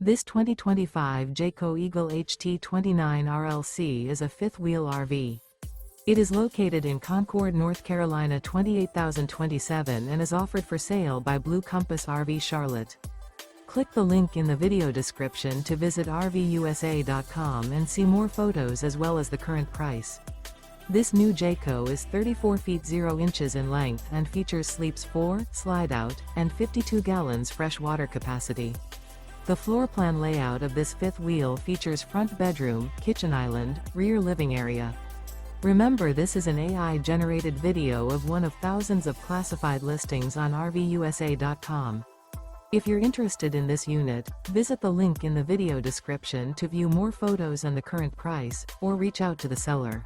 This 2025 Jayco Eagle HT 29 RLC is a fifth-wheel RV. It is located in Concord, North Carolina 28027 and is offered for sale by Blue Compass RV Charlotte. Click the link in the video description to visit RVUSA.com and see more photos as well as the current price. This new Jayco is 34 feet 0 inches in length and features sleeps 4, slide-out, and 52 gallons fresh water capacity. The floor plan layout of this fifth wheel features front bedroom, kitchen island, rear living area. Remember, this is an AI-generated video of one of thousands of classified listings on RVUSA.com. If you're interested in this unit, visit the link in the video description to view more photos and the current price, or reach out to the seller.